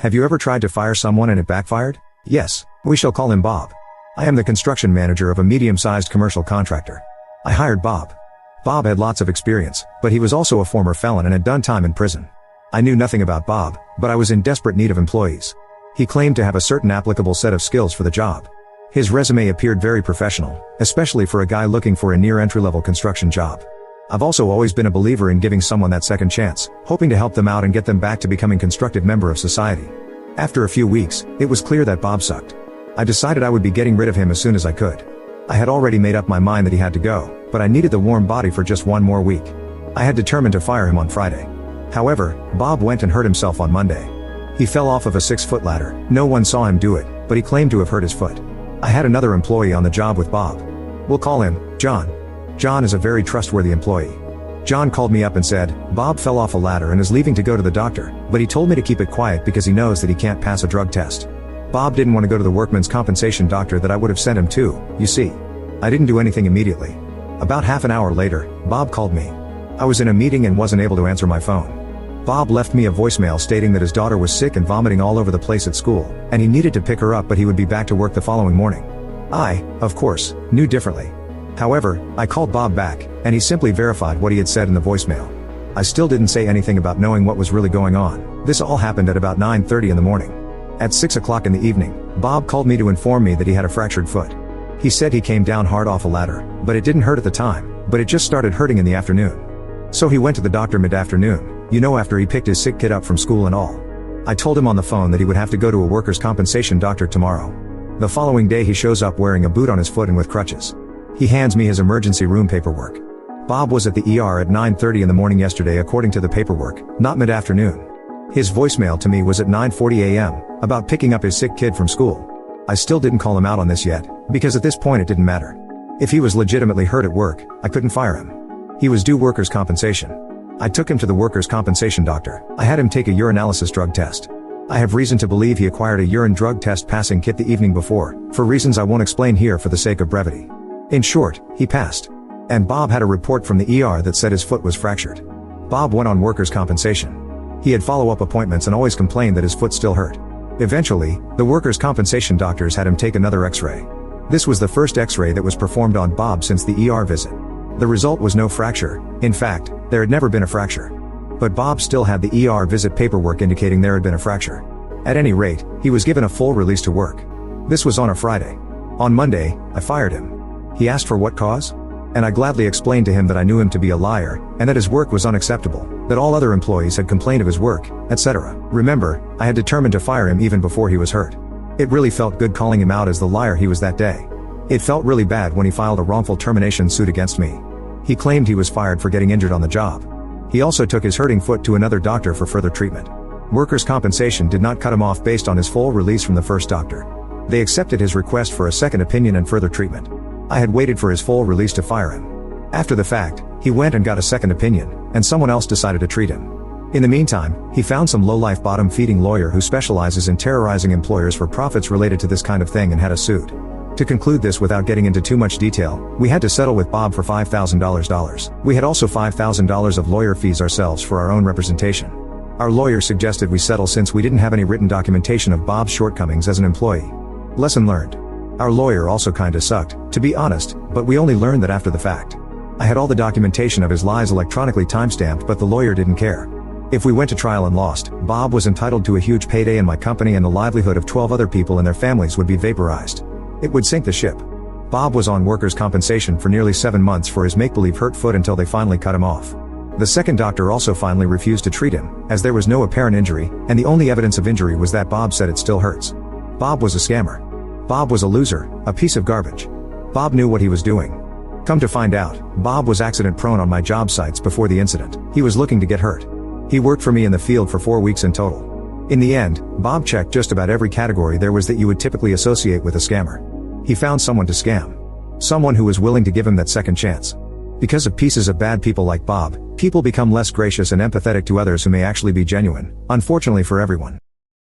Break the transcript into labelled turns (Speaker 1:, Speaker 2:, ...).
Speaker 1: Have you ever tried to fire someone and it backfired? Yes, we shall call him Bob. I am the construction manager of a medium-sized commercial contractor. I hired Bob. Bob had lots of experience, but he was also a former felon and had done time in prison. I knew nothing about Bob, but I was in desperate need of employees. He claimed to have a certain applicable set of skills for the job. His resume appeared very professional, especially for a guy looking for a near entry-level construction job. I've also always been a believer in giving someone that second chance, hoping to help them out and get them back to becoming a constructive member of society. After a few weeks, it was clear that Bob sucked. I decided I would be getting rid of him as soon as I could. I had already made up my mind that he had to go, but I needed the warm body for just one more week. I had determined to fire him on Friday. However, Bob went and hurt himself on Monday. He fell off of a 6-foot ladder. No one saw him do it, but he claimed to have hurt his foot. I had another employee on the job with Bob. We'll call him John. John is a very trustworthy employee. John called me up and said, Bob fell off a ladder and is leaving to go to the doctor, but he told me to keep it quiet because he knows that he can't pass a drug test. Bob didn't want to go to the workman's compensation doctor that I would have sent him to, you see. I didn't do anything immediately. About half an hour later, Bob called me. I was in a meeting and wasn't able to answer my phone. Bob left me a voicemail stating that his daughter was sick and vomiting all over the place at school, and he needed to pick her up but he would be back to work the following morning. I, of course, knew differently. However, I called Bob back, and he simply verified what he had said in the voicemail. I still didn't say anything about knowing what was really going on. This all happened at about 9:30 in the morning. At 6 o'clock in the evening, Bob called me to inform me that he had a fractured foot. He said he came down hard off a ladder, but it didn't hurt at the time, but it just started hurting in the afternoon. So he went to the doctor mid-afternoon, after he picked his sick kid up from school and all. I told him on the phone that he would have to go to a workers' compensation doctor tomorrow. The following day he shows up wearing a boot on his foot and with crutches. He hands me his emergency room paperwork. Bob was at the ER at 9:30 in the morning yesterday according to the paperwork, not mid-afternoon. His voicemail to me was at 9:40 a.m., about picking up his sick kid from school. I still didn't call him out on this yet, because at this point it didn't matter. If he was legitimately hurt at work, I couldn't fire him. He was due workers' compensation. I took him to the workers' compensation doctor. I had him take a urinalysis drug test. I have reason to believe he acquired a urine drug test passing kit the evening before, for reasons I won't explain here for the sake of brevity. In short, he passed. And Bob had a report from the ER that said his foot was fractured. Bob went on workers' compensation. He had follow-up appointments and always complained that his foot still hurt. Eventually, the workers' compensation doctors had him take another x-ray. This was the first x-ray that was performed on Bob since the ER visit. The result was no fracture. In fact, there had never been a fracture. But Bob still had the ER visit paperwork indicating there had been a fracture. At any rate, he was given a full release to work. This was on a Friday. On Monday, I fired him. He asked for what cause? And I gladly explained to him that I knew him to be a liar, and that his work was unacceptable, that all other employees had complained of his work, etc. Remember, I had determined to fire him even before he was hurt. It really felt good calling him out as the liar he was that day. It felt really bad when he filed a wrongful termination suit against me. He claimed he was fired for getting injured on the job. He also took his hurting foot to another doctor for further treatment. Workers' compensation did not cut him off based on his full release from the first doctor. They accepted his request for a second opinion and further treatment. I had waited for his full release to fire him. After the fact, he went and got a second opinion, and someone else decided to treat him. In the meantime, he found some low-life bottom-feeding lawyer who specializes in terrorizing employers for profits related to this kind of thing and had us sued. To conclude this without getting into too much detail, we had to settle with Bob for $5,000. We had also $5,000 of lawyer fees ourselves for our own representation. Our lawyer suggested we settle since we didn't have any written documentation of Bob's shortcomings as an employee. Lesson learned. Our lawyer also kinda sucked, to be honest, but we only learned that after the fact. I had all the documentation of his lies electronically timestamped, but the lawyer didn't care. If we went to trial and lost, Bob was entitled to a huge payday in my company and the livelihood of 12 other people and their families would be vaporized. It would sink the ship. Bob was on workers' compensation for nearly 7 months for his make-believe hurt foot until they finally cut him off. The second doctor also finally refused to treat him, as there was no apparent injury, and the only evidence of injury was that Bob said it still hurts. Bob was a scammer. Bob was a loser, a piece of garbage. Bob knew what he was doing. Come to find out, Bob was accident-prone on my job sites before the incident. He was looking to get hurt. He worked for me in the field for 4 weeks in total. In the end, Bob checked just about every category there was that you would typically associate with a scammer. He found someone to scam. Someone who was willing to give him that second chance. Because of pieces of bad people like Bob, people become less gracious and empathetic to others who may actually be genuine, unfortunately for everyone.